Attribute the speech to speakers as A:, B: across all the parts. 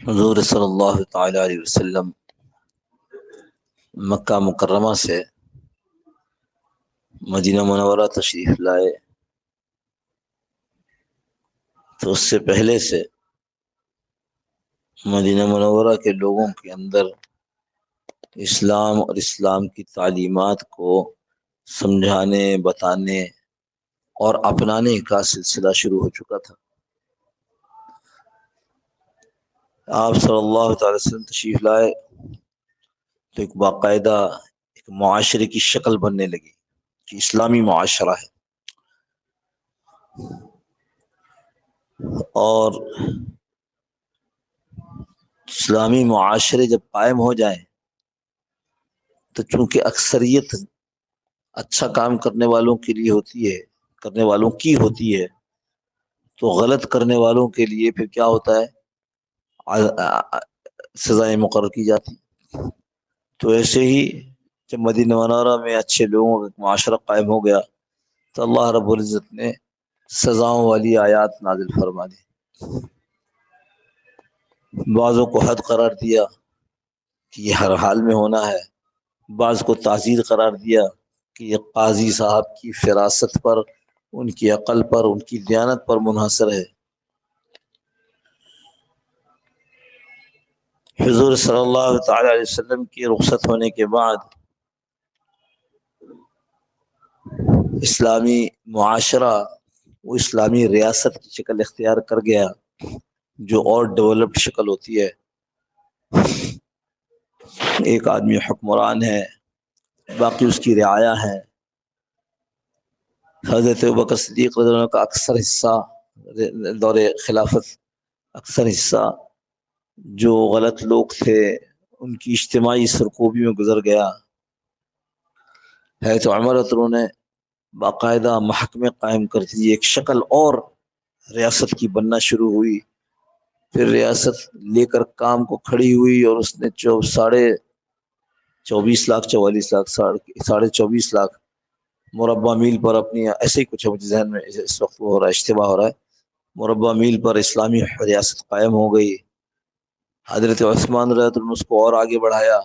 A: حضور صلی اللہ تعالی علیہ وسلم مکہ مکرمہ سے مدینہ منورہ تشریف لائے تو اس سے پہلے سے مدینہ منورہ کے لوگوں کے اندر اسلام اور اسلام کی تعلیمات کو سمجھانے، بتانے اور اپنانے کا سلسلہ شروع ہو چکا تھا۔ آپ صلی اللہ تعالی وسلم تشریف لائے تو ایک باقاعدہ ایک معاشرے کی شکل بننے لگی کہ اسلامی معاشرہ ہے، اور اسلامی معاشرے جب قائم ہو جائیں تو چونکہ اکثریت اچھا کام کرنے والوں کے لیے ہوتی ہے، کرنے والوں کی ہوتی ہے، تو غلط کرنے والوں کے لیے پھر کیا ہوتا ہے، سزائیں مقرر کی جاتی۔ تو ایسے ہی جب مدینہ منورہ میں اچھے لوگوں کا معاشرہ قائم ہو گیا تو اللہ رب العزت نے سزاؤں والی آیات نازل فرما دی۔ بعضوں کو حد قرار دیا کہ یہ ہر حال میں ہونا ہے، بعض کو تعزیر قرار دیا کہ یہ قاضی صاحب کی فراست پر، ان کی عقل پر، ان کی دیانت پر منحصر ہے۔ حضور صلی اللہ تعالی علیہ وسلم کی رخصت ہونے کے بعد اسلامی معاشرہ وہ اسلامی ریاست کی شکل اختیار کر گیا، جو اور ڈیولپڈ شکل ہوتی ہے۔ ایک آدمی حکمران ہے، باقی اس کی رعایا ہے۔ حضرت ابوبکر صدیق رضی اللہ عنہ کا اکثر حصہ دور خلافت، اکثر حصہ جو غلط لوگ تھے ان کی اجتماعی سرکوبی میں گزر گیا ہے۔ تو عمر نے باقاعدہ محکمے قائم کر دی، ایک شکل اور ریاست کی بننا شروع ہوئی۔ پھر ریاست لے کر کام کو کھڑی ہوئی اور اس نے 24 لاکھ مربع میل پر اپنی، ایسے ہی کچھ ہے مجھے ذہن میں اس وقت وہ ہو رہا ہے، اشتباہ ہو رہا ہے، مربع میل پر اسلامی ریاست قائم ہو گئی۔ حضرت عثمان رضی اللہ عنہ اس کو اور آگے بڑھایا،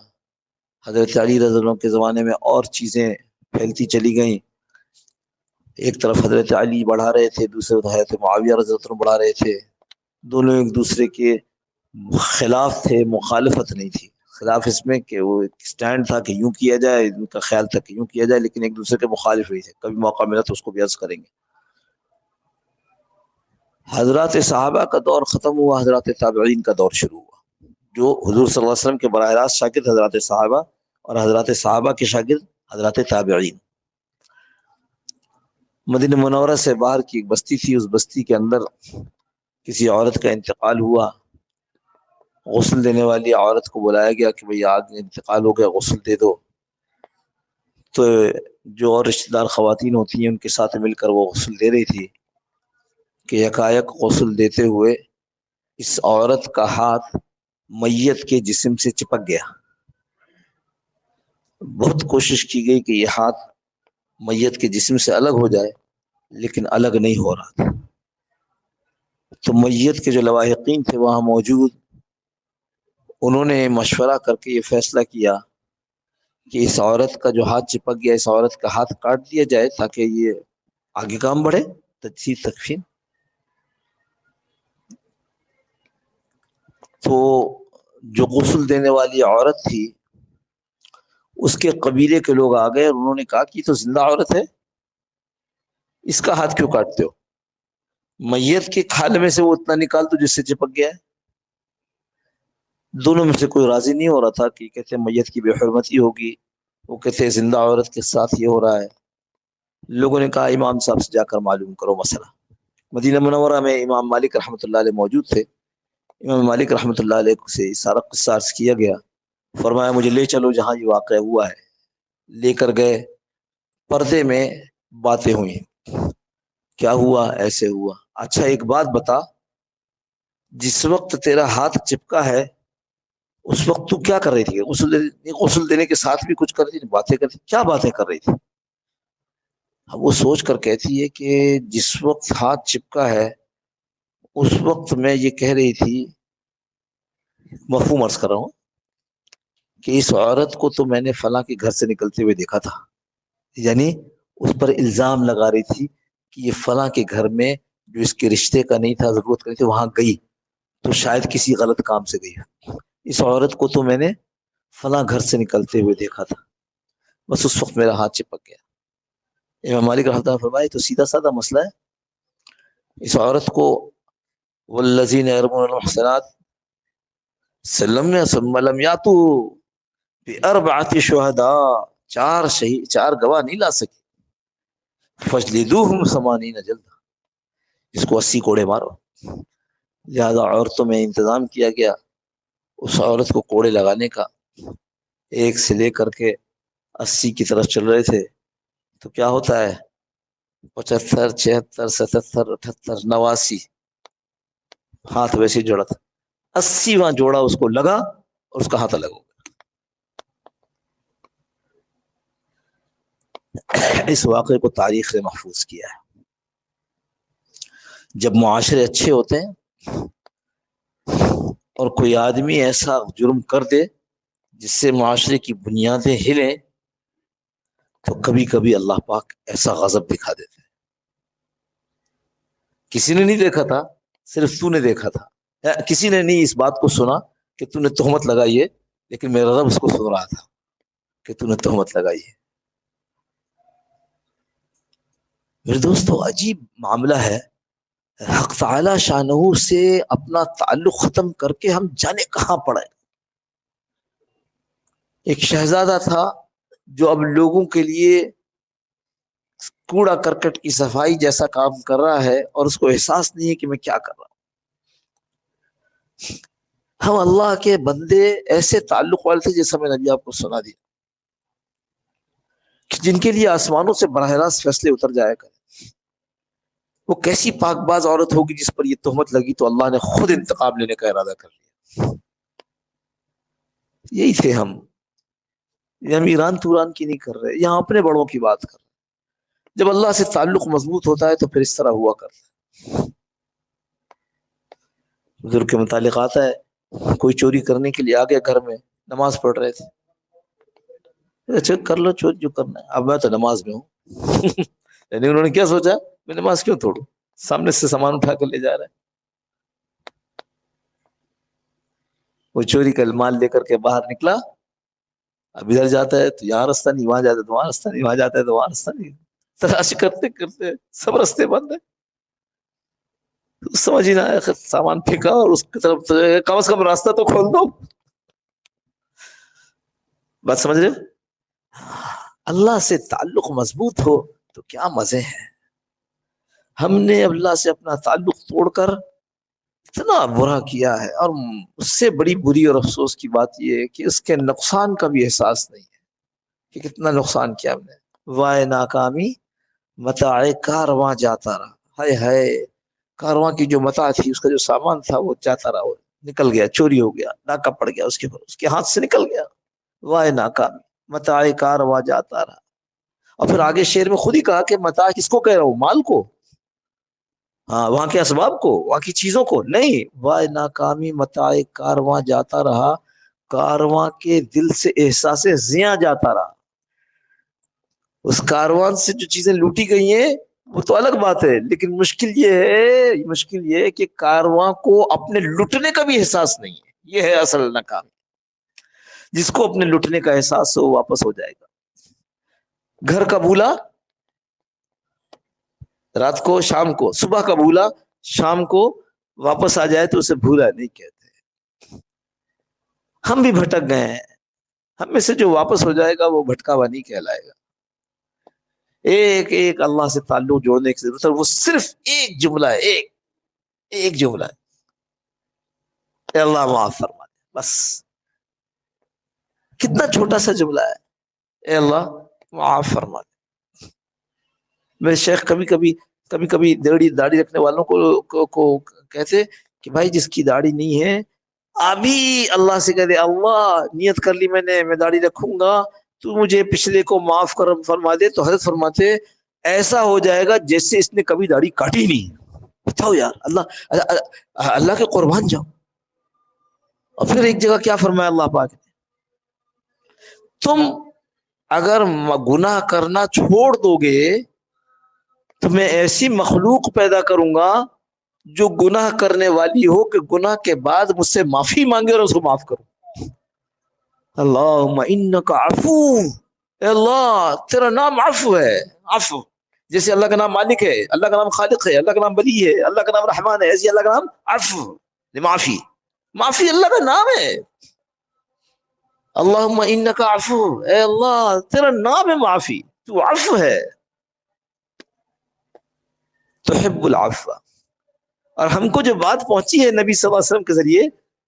A: حضرت علی رضی اللہ عنہ کے زمانے میں اور چیزیں پھیلتی چلی گئیں۔ ایک طرف حضرت علی بڑھا رہے تھے، دوسرے طرف حضرت معاویہ رضی اللہ عنہ بڑھا رہے تھے۔ دونوں ایک دوسرے کے خلاف تھے، مخالفت نہیں تھی۔ خلاف اس میں کہ وہ ایک سٹینڈ تھا کہ یوں کیا جائے، ان کا خیال تھا کہ یوں کیا جائے، لیکن ایک دوسرے کے مخالف نہیں تھے۔ کبھی موقع ملا تو اس کو بھی عرض کریں گے۔ حضرات صحابہ کا دور ختم ہوا، حضرات تابعین کا دور شروع ہوا، جو حضور صلی اللہ علیہ وسلم کے براہ راست شاگرد حضرات صحابہ اور حضرات صحابہ کے شاگرد حضرات تابعین۔ مدینہ منورہ سے باہر کی ایک بستی تھی، اس بستی کے اندر کسی عورت کا انتقال ہوا۔ غسل دینے والی عورت کو بلایا گیا کہ بھئی آج انتقال ہو گیا، غسل دے دو۔ تو جو اور رشتہ دار خواتین ہوتی ہیں ان کے ساتھ مل کر وہ غسل دے رہی تھی کہ یکایک غسل دیتے ہوئے اس عورت کا ہاتھ میت کے جسم سے چپک گیا۔ بہت کوشش کی گئی کہ یہ ہاتھ میت کے جسم سے الگ ہو جائے، لیکن الگ نہیں ہو رہا تھا۔ تو میت کے جو لواحقین تھے وہاں موجود، انہوں نے مشورہ کر کے یہ فیصلہ کیا کہ اس عورت کا جو ہاتھ چپک گیا، اس عورت کا ہاتھ کاٹ دیا جائے تاکہ یہ آگے کام بڑھے، تجسید تکفین۔ تو جو غسل دینے والی عورت تھی اس کے قبیلے کے لوگ آ گئے اور انہوں نے کہا کہ یہ تو زندہ عورت ہے، اس کا ہاتھ کیوں کاٹتے ہو؟ میت کے کھال میں سے وہ اتنا نکال دو جس سے چپک گیا ہے۔ دونوں میں سے کوئی راضی نہیں ہو رہا تھا کہ کہتے میت کی بے حرمتی ہوگی، وہ کہتے زندہ عورت کے ساتھ یہ ہو رہا ہے۔ لوگوں نے کہا امام صاحب سے جا کر معلوم کرو مسئلہ۔ مدینہ منورہ میں امام مالک رحمۃ اللہ علیہ موجود تھے۔ امام مالک رحمۃ اللہ علیہ سے سارا قصہ عرض کیا گیا۔ فرمایا مجھے لے چلو جہاں یہ واقعہ ہوا ہے۔ لے کر گئے، پردے میں باتیں ہوئیں، کیا ہوا، ایسے ہوا۔ اچھا ایک بات بتا، جس وقت تیرا ہاتھ چپکا ہے اس وقت تو کیا کر رہی تھی؟ غسل دینے کے ساتھ بھی کچھ کر رہی تھی، باتیں کر رہی تھی، کیا باتیں کر رہی تھی؟ اب وہ سوچ کر کہتی ہے کہ جس وقت ہاتھ چپکا ہے اس وقت میں یہ کہہ رہی تھی مفہوم عرض کر رہا ہوں کہ اس عورت کو تو میں نے فلاں کے گھر سے نکلتے ہوئے دیکھا تھا، یعنی اس پر الزام لگا رہی تھی کہ یہ فلاں کے گھر میں جو اس کے رشتے کا نہیں تھا، ضرورت کا نہیں تھی، وہاں گئی تو شاید کسی غلط کام سے گئی۔ اس عورت کو تو میں نے فلاں گھر سے نکلتے ہوئے دیکھا تھا، بس اس وقت میرا ہاتھ چپک گیا۔ امام مالک رحمۃ اللہ فرمائے تو سیدھا سادہ مسئلہ ہے، اس عورت کو والذین یرمون المحصنات ثم لم یاتوا باربعۃ شہداء، چار گواہ نہیں لا سکی، فجلدوہم 80 جلدہ، اس کو 80 کوڑے مارو۔ لہذا عورتوں میں انتظام کیا گیا اس عورت کو کوڑے لگانے کا، 1 سے لے کر کے 80 کی طرف چل رہے تھے تو کیا ہوتا ہے 75 76 77 78 89 ہاتھ ویسے ہی جوڑا تھا، 80واں جوڑا اس کو لگا اور اس کا ہاتھ الگ ہو گیا۔ اس واقعے کو تاریخ نے محفوظ کیا ہے۔ جب معاشرے اچھے ہوتے ہیں اور کوئی آدمی ایسا جرم کر دے جس سے معاشرے کی بنیادیں ہلیں تو کبھی کبھی اللہ پاک ایسا غضب دکھا دیتے ہیں۔ کسی نے نہیں دیکھا تھا، صرف تو نے دیکھا تھا، کسی نے نہیں اس بات کو سنا کہ تو نے تہمت لگائی ہے، لیکن میرا رب اس کو سن رہا تھا کہ تو نے تہمت لگائی ہے۔ میرے دوستو عجیب معاملہ ہے، حق تعالی شانہ سے اپنا تعلق ختم کر کے ہم جانے کہاں پڑے۔ ایک شہزادہ تھا جو اب لوگوں کے لیے کوڑا کرکٹ کی صفائی جیسا کام کر رہا ہے اور اس کو احساس نہیں ہے کہ میں کیا کر رہا ہوں۔ ہم اللہ کے بندے ایسے تعلق والے تھے جیسا میں نے ابھی آپ کو سنا دیا، جن کے لیے آسمانوں سے براہ راست فیصلے اتر جایا کریں۔ وہ کیسی پاک باز عورت ہوگی جس پر یہ تہمت لگی تو اللہ نے خود انتقام لینے کا ارادہ کر لیا۔ یہی تھے ہم، یہ ہم ایران توران کی نہیں کر رہے، یہاں اپنے بڑوں کی بات کر رہے۔ جب اللہ سے تعلق مضبوط ہوتا ہے تو پھر اس طرح ہوا کرتا ہے۔ بزرگ کے متعلق آتا ہے کوئی چوری کرنے کے لیے آ گیا، گھر میں نماز پڑھ رہے تھے، اچھا کر لو چوری جو کرنا ہے، اب میں تو نماز میں ہوں۔ یعنی انہوں نے کیا سوچا میں نماز کیوں توڑوں، سامنے سے سامان اٹھا کر لے جا رہا ہے۔ وہ چوری کا مال لے کر کے باہر نکلا، اب ادھر جاتا ہے تو یہاں رستہ نہیں، وہاں جاتا ہے تو وہاں رستہ نہیں، وہاں جاتا ہے تو وہاں رستہ نہیں، تلاش کرتے کرتے سب رستے بند ہیں۔ سمجھ ہی نہ آیا، سامان پھینکا اور اس کی طرف کم از کم راستہ تو کھول دو۔ بات سمجھ رہے؟ اللہ سے تعلق مضبوط ہو تو کیا مزے ہیں۔ ہم نے اللہ سے اپنا تعلق توڑ کر اتنا برا کیا ہے، اور اس سے بڑی بری اور افسوس کی بات یہ ہے کہ اس کے نقصان کا بھی احساس نہیں ہے کہ کتنا نقصان کیا ہم نے۔ وائے ناکامی متاع کارواں جاتا رہا، ہائے ہائے، کارواں کی جو متاع تھی، اس کا جو سامان تھا وہ جاتا رہا، وہ نکل گیا، چوری ہو گیا، ڈاکہ پڑ گیا اس کے پر، اس کے ہاتھ سے نکل گیا۔ وائے ناکامی متاع کارواں جاتا رہا۔ اور پھر آگے شعر میں خود ہی کہا کہ متاع کس کو کہہ رہا ہوں، مال کو، ہاں وہاں کے اسباب کو، وہاں کی چیزوں کو نہیں۔ وائے ناکامی متاع کارواں جاتا رہا، کارواں کے دل سے احساس زیاں جاتا رہا۔ اس کاروان سے جو چیزیں لوٹی گئی ہیں وہ تو الگ بات ہے، لیکن مشکل یہ ہے کہ کارواں کو اپنے لٹنے کا بھی احساس نہیں ہے۔ یہ ہے اصل ناکام، جس کو اپنے لٹنے کا احساس ہو واپس ہو جائے گا۔ گھر کا بھولا رات کو، شام کو، صبح کا بھولا شام کو واپس آ جائے تو اسے بھولا نہیں کہتے۔ ہم بھی بھٹک گئے ہیں، ہم میں سے جو واپس ہو جائے گا وہ بھٹکا ہوا نہیں کہلائے گا۔ ایک ایک اللہ سے تعلق جوڑنے کی ضرورت ہے، وہ صرف ایک جملہ ہے، ایک جملہ ہے، اے اللہ معاف فرما دے، بس کتنا چھوٹا سا جملہ ہے، اے اللہ معاف فرما دے۔ میرے شیخ کبھی کبھی داڑھی رکھنے والوں کو کہتے کہ بھائی جس کی داڑھی نہیں ہے ابھی اللہ سے کہہ دے، اللہ نیت کر لی میں داڑھی رکھوں گا، تو مجھے پچھلے کو معاف فرما دے، تو حضرت فرماتے ایسا ہو جائے گا جیسے اس نے کبھی داڑھی کاٹی نہیں۔ بتاؤ یار، اللہ کے قربان جاؤ، اور پھر ایک جگہ کیا فرمایا اللہ پاک نے، تم اگر گناہ کرنا چھوڑ دو گے تو میں ایسی مخلوق پیدا کروں گا جو گناہ کرنے والی ہو کہ گناہ کے بعد مجھ سے معافی مانگے اور اس کو معاف کروں. اللہم انکا عفو، اے اللہ تیرا نام عفو ہے. عفو جیسے اللہ کا نام مالک ہے، اللہ کا نام خالق ہے، اللہ کا نام بری ہے، اللہ کا نام رحمان ہے، ایسے اللہ کا نام عفو، معافی. معافی اللہ کا نام ہے. اللہم انکا عفو، اے اللہ تیرا نام ہے معافی، تو عفو ہے. تحب العفو. اور ہم کو جو بات پہنچی ہے نبی صلی اللہ علیہ وسلم کے ذریعے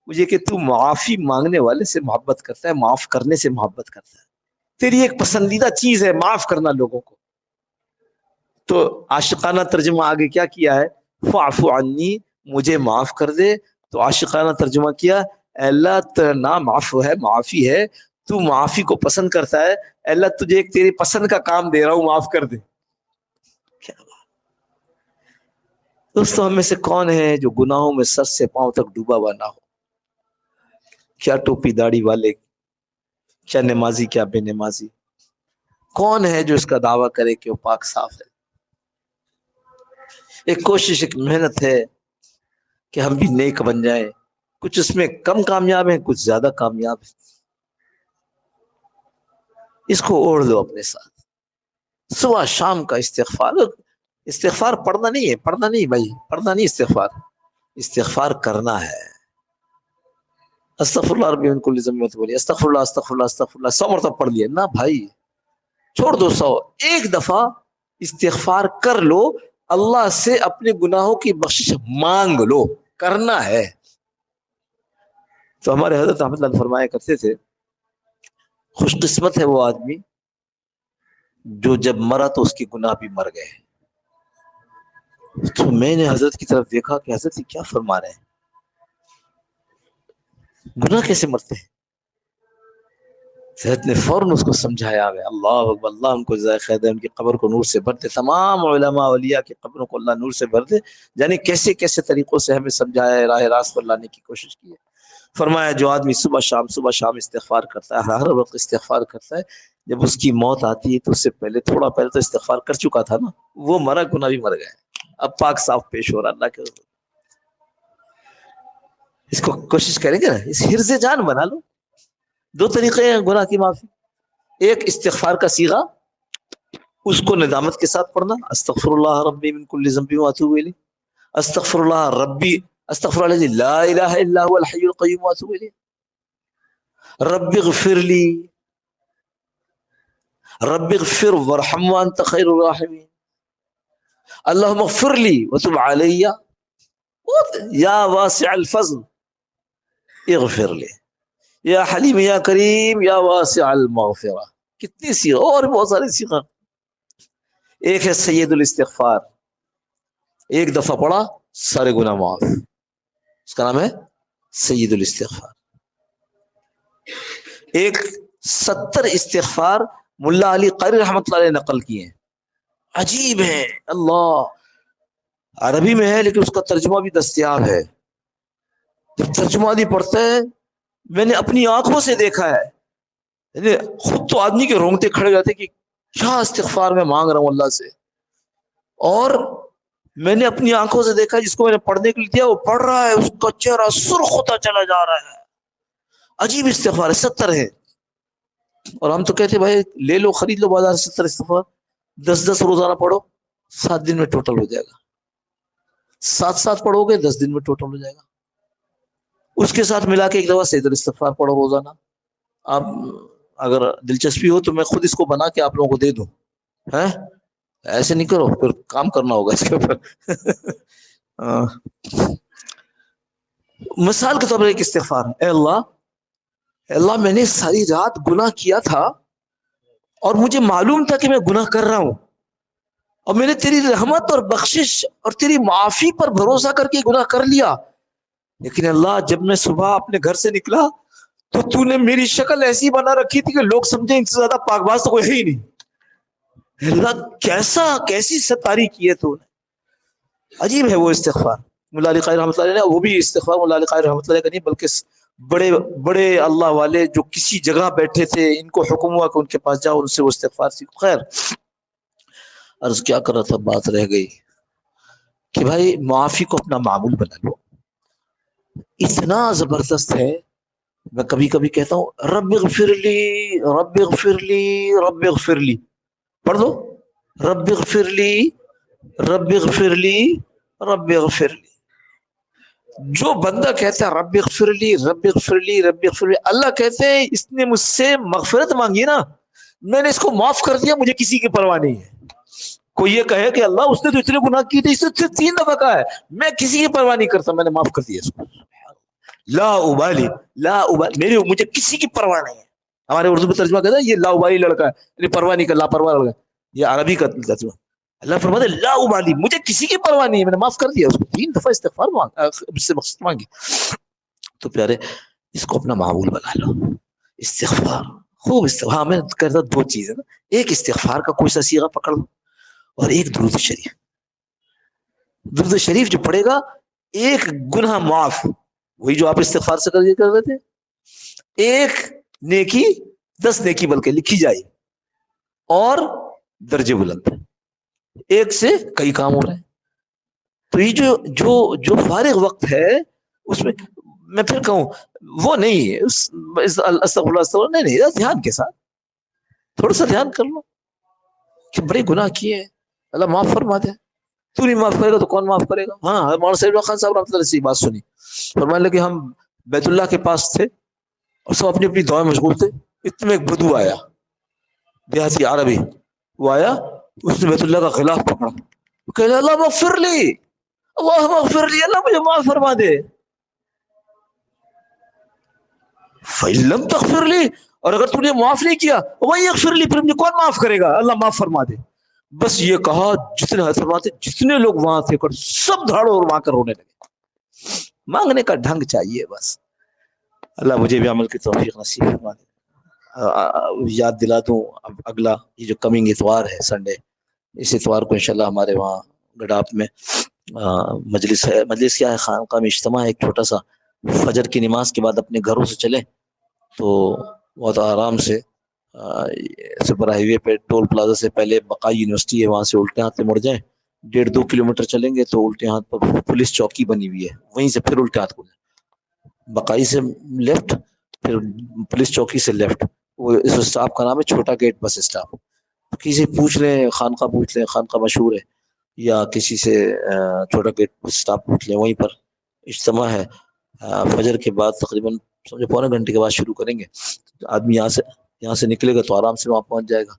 A: مجھے کہ تو معافی مانگنے والے سے محبت کرتا ہے، معاف کرنے سے محبت کرتا ہے. تیری ایک پسندیدہ چیز ہے معاف کرنا لوگوں کو. تو عاشقانہ ترجمہ آگے کیا کیا ہے، فاعف عنی، مجھے معاف کر دے. تو عاشقانہ ترجمہ کیا، اے اللہ تیرا نام عفو ہے، معافی ہے، تو معافی کو پسند کرتا ہے، اے اللہ تجھے ایک تیری پسند کا کام دے رہا ہوں، معاف کر دے. دوستوں ہم میں سے کون ہے جو گناہوں میں سر سے پاؤں تک ڈوبا ہوا نہ ہو؟ کیا ٹوپی داڑھی والے، کیا نمازی، کیا بے نمازی، کون ہے جو اس کا دعویٰ کرے کہ وہ پاک صاف ہے؟ ایک کوشش، ایک محنت ہے کہ ہم بھی نیک بن جائیں. کچھ اس میں کم کامیاب ہیں، کچھ زیادہ کامیاب ہیں. اس کو اوڑھ لو اپنے ساتھ. صبح شام کا استغفار. استغفار پڑھنا نہیں ہے، پڑھنا نہیں بھائی، پڑھنا نہیں. استغفار استغفار کرنا ہے. استغفر اللہ ربی من کل ذنب، بولیے استغفر اللہ استغفر اللہ استغفر اللہ 100 مرتبہ پڑھ لیے نا بھائی، چھوڑ دو 100. ایک دفعہ استغفار کر لو، اللہ سے اپنے گناہوں کی بخشش مانگ لو، کرنا ہے. تو ہمارے حضرت احمد اللہ فرمایا کرتے تھے، خوش قسمت ہے وہ آدمی جو جب مرا تو اس کے گناہ بھی مر گئے. تو میں نے حضرت کی طرف دیکھا کہ حضرت کیا فرما رہے ہیں، گناہ کیسے مرتے ہیں؟ حضرت نے فوراً اس کو سمجھایا. اللہ اکبر، اللہ ان کو جزائے خیر دے، ان کی قبر کو نور سے بھر دے، تمام علماء اولیاء کی قبروں کو اللہ نور سے بھر دے. یعنی کیسے کیسے طریقوں سے ہمیں سمجھایا ہے، راہ راست پر لانے کی کوشش کی ہے. فرمایا جو آدمی صبح شام استغفار کرتا ہے، ہر وقت استغفار کرتا ہے، جب اس کی موت آتی ہے تو اس سے پہلے تھوڑا پہلے تو استغفار کر چکا تھا نا، وہ مرا گناہ بھی مر گئے، اب پاک صاف پیش ہو رہا اللہ کے حضور. اس کو کوشش کریں گے نا، اس حرز جان بنا لو. 2 طریقے ہیں گناہ کی معافی. ایک استغفار کا صیغہ، اس کو ندامت کے ساتھ پڑھنا، استغفر اللہ ربی من کل ذنب واتوب الیہ، استغفر اللہ ربی، استغفر اللہ الذی لا الہ الا هو الحی القیوم واتوب الیہ، رب اغفر لی، رب اغفر وارحم وانت خیر الراحمین، اللہم اغفر لی وتب علی، یا واسع الفضل اغفر لی، یا حلیم یا کریم یا واسع المغفرہ. کتنی صیغہ، اور بہت سارے صیغہ. ایک ہے سید الاستغفار، ایک دفعہ پڑھا سارے گناہ معاف، اس کا نام ہے سید الاستغفار. ایک 70 استغفار ملا علی قاری رحمۃ اللہ علیہ نقل کیے ہیں، عجیب ہیں. اللہ، عربی میں ہے لیکن اس کا ترجمہ بھی دستیاب ہے. جب ترجمہ نہیں پڑھتے ہیں، میں نے اپنی آنکھوں سے دیکھا ہے، یعنی خود تو آدمی کے رونگٹے کھڑے جاتے کہ کیا استغفار میں مانگ رہا ہوں اللہ سے. اور میں نے اپنی آنکھوں سے دیکھا جس کو میں نے پڑھنے کے لیے دیا وہ پڑھ رہا ہے، اس کا چہرہ سرخ ہوتا چلا جا رہا ہے. عجیب استغفار ہے، 70 ہے. اور ہم تو کہتے بھائی لے لو، خرید لو بازار سے 70 استغفار، 10 روزانہ پڑھو، 7 دن میں ٹوٹل ہو جائے گا. 7 پڑھو گے 10 دن میں ٹوٹل ہو جائے گا. اس کے ساتھ ملا کے ایک دفعہ سید الاستغفار پڑھو روزانہ. آپ اگر دلچسپی ہو تو میں خود اس کو بنا کے آپ لوگوں کو دے دوں. ہے ایسے نہیں کرو، پھر کام کرنا ہوگا اس کے اوپر. مثال کے طور پر ایک استغفار، اے اللہ میں نے ساری رات گناہ کیا تھا اور مجھے معلوم تھا کہ میں گناہ کر رہا ہوں، اور میں نے تیری رحمت اور بخشش اور تیری معافی پر بھروسہ کر کے گناہ کر لیا، لیکن اللہ جب میں صبح اپنے گھر سے نکلا تو نے میری شکل ایسی بنا رکھی تھی کہ لوگ سمجھے ان سے زیادہ پاک باز تو کوئی ہے ہی نہیں. اللہ کیسی ستاری کی ہے تو نے. عجیب ہے وہ استغفار. مولا علی قاری رحمۃ اللہ علیہ، وہ بھی استغفار مولا علی قاری رحمۃ اللہ علیہ کا نہیں بلکہ بڑے بڑے اللہ والے جو کسی جگہ بیٹھے تھے، ان کو حکم ہوا کہ ان کے پاس جاؤ، ان سے وہ استغفار سیکھو. خیر، عرض کیا کر رہا تھا، بات رہ گئی کہ بھائی معافی کو اپنا معمول بنا لو. اتنا زبردست ہے، میں کبھی کبھی کہتا ہوں رب اغفر لی، رب اغفر لی، رب اغفر لی. پڑھ دو، رب اغفر لی، رب اغفر لی، رب اغفر لی. جو بندہ کہتا ہے رب اغفر لی، رب اغفر لی، رب اغفر لی، اللہ کہتے ہیں اس نے مجھ سے مغفرت مانگی نا، میں نے اس کو معاف کر دیا، مجھے کسی کی پرواہ نہیں ہے. کوئی یہ کہے کہ اللہ اس نے تو اتنے گناہ کیے تھے، اس نے 3 دفعہ کہا ہے میں کسی کی پرواہ نہیں کرتا، میں نے معاف کر دیا اس کو. لا ابالی، لا ابالی، مجھے کسی کی پرواہ نہیں ہے. ہمارے اردو میں ترجمہ کہتا ہے یہ لا ابالی لڑکا ہے، یعنی پرواہ نہیں کر، لاپرواہ لڑکا. یہ عربی کا ترجمہ. اللہ فرماتا ہے لا ابالی، مجھے کسی کی پرواہ نہیں ہے، میں نے معاف کر دیا اس کو. 3 دفعہ استغفار مانگی. تو پیارے، اس کو اپنا معمول بنا لو، استغفار. خوب استغفار. ہاں، میں کہتا 2 چیزیں نا، ایک استغفار کا کوئی سا صیغہ پکڑ لو، اور ایک درود شریف. درود شریف جو پڑھے گا، ایک گناہ معاف، وہی جو آپ استغفار سے کر رہے تھے، ایک نیکی 10 نیکی بلکہ لکھی جائے، اور درجے بلند، ایک سے کئی کام ہو رہے ہیں. تو یہ جو فارغ وقت ہے اس میں پھر کہوں وہ نہیں ہے، استغفر اللہ نہیں، دھیان کے ساتھ تھوڑا سا دھیان کر لو کہ بڑے گناہ کیے ہیں، اللہ معاف فرما دے. تو نہیں معاف کرے گا تو کون معاف کرے گا؟ ہاں، مولانا سعید خان صاحب رحمۃ اللہ سے بات سنی، فرمانے لگے ہم بیت اللہ کے پاس تھے اور سب اپنی اپنی دعائیں مشغول تھے. اتنے ایک بدو آیا، دیہاتی عربی، وہ آیا، اس نے بیت اللہ کا غلاف پکڑا، کہ اللہ مغفر لی، اللہ مغفر لی، اللہ مجھے معاف فرما دے. فَإِن لَمْ تَغْفِرْ لِي، اور اگر تو نے معاف نہیں کیا، وَمَن يَغْفِرْ لِي، پھر مجھے کون معاف کرے گا؟ اللہ معاف فرما دے. بس یہ کہا، جتنے فرماتے جتنے لوگ وہاں تھے سب دھاڑوں اور وہاں کر رونے لگے. مانگنے کا ڈھنگ چاہیے بس. اللہ مجھے بھی عمل کی توفیق نصیب فرما دے. یاد دلا دوں، اب اگلا یہ جو کمنگ اتوار ہے سنڈے، اس اتوار کو انشاءاللہ ہمارے وہاں گڈاپ میں مجلس ہے. مجلس کیا ہے؟ خانقاہ میں اجتماع ہے ایک چھوٹا سا. فجر کی نماز کے بعد اپنے گھروں سے چلیں تو بہت آرام سے سپر ہائی وے پہ ٹول پلازا سے پہلے بقائی یونیورسٹی ہے، وہاں سے الٹے ہاتھ سے مڑ جائیں، 1.5-2 کلومیٹر چلیں گے تو الٹے ہاتھ پر پولیس چوکی بنی ہوئی ہے، وہیں سے پھر الٹے ہاتھ کو بقائی سے لیفٹ، پھر پولیس چوکی سے لیفٹ. وہ اس اسٹاف کا نام ہے چھوٹا گیٹ بس اسٹاپ. کسی پوچھ لیں، خانقاہ پوچھ لیں، خانقاہ مشہور ہے، یا کسی سے چھوٹا گیٹ بس اسٹاپ پوچھ لیں، وہیں پر اجتماع ہے. فجر کے بعد تقریباً سمجھو پونے گھنٹے کے بعد شروع کریں گے. آدمی یہاں سے نکلے گا تو آرام سے وہاں پہنچ جائے گا،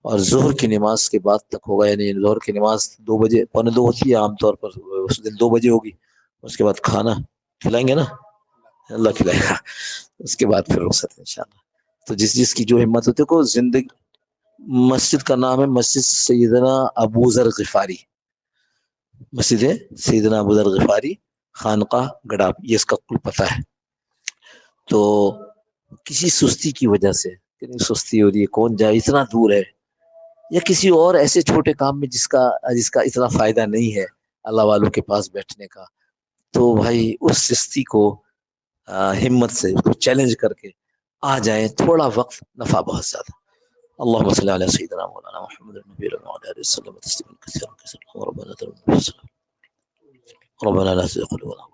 A: اور ظہر کی نماز کے بعد تک ہوگا. یعنی ظہر کی نماز 2 بجے، 1:45 ہوتی ہے عام طور پر، اس دن 2 بجے ہوگی. اس کے بعد کھانا کھلائیں گے نا، اللہ کھلائے گا. اس کے بعد پھر رخصت انشاءاللہ. تو جس کی جو ہمت ہوتی ہے کو زندگی. مسجد کا نام ہے مسجد سیدنا ابو ذر غفاری، مسجد سیدنا ابو ذر غفاری، خانقاہ گڈاپ، یہ اس کا کل پتہ ہے. تو کسی سستی کی وجہ سے، سستی ہو رہی ہے، کون جائے، اتنا دور ہے، یا کسی اور ایسے چھوٹے کام میں جس کا اتنا فائدہ نہیں ہے اللہ والوں کے پاس بیٹھنے کا، تو بھائی اس سستی کو ہمت سے اس کو چیلنج کر کے آ جائیں. تھوڑا وقت، نفع بہت زیادہ. اللهم صل على سيدنا مولانا محمد النبي وعلى اله وسلم تسليما كثيرا كثيرا. ربنا لا تزغ قلوبنا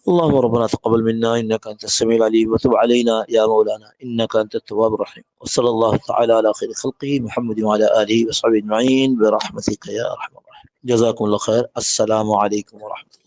A: اللهم ربنا تقبل منا انك انت السميع العليم وتب علينا يا مولانا انك انت التواب الرحيم. وصلى الله تعالى على خير خلقه محمد وعلى اله وصحبه اجمعين برحمتك يا ارحم الراحمين. جزاكم الله خير. السلام عليكم ورحمة الله.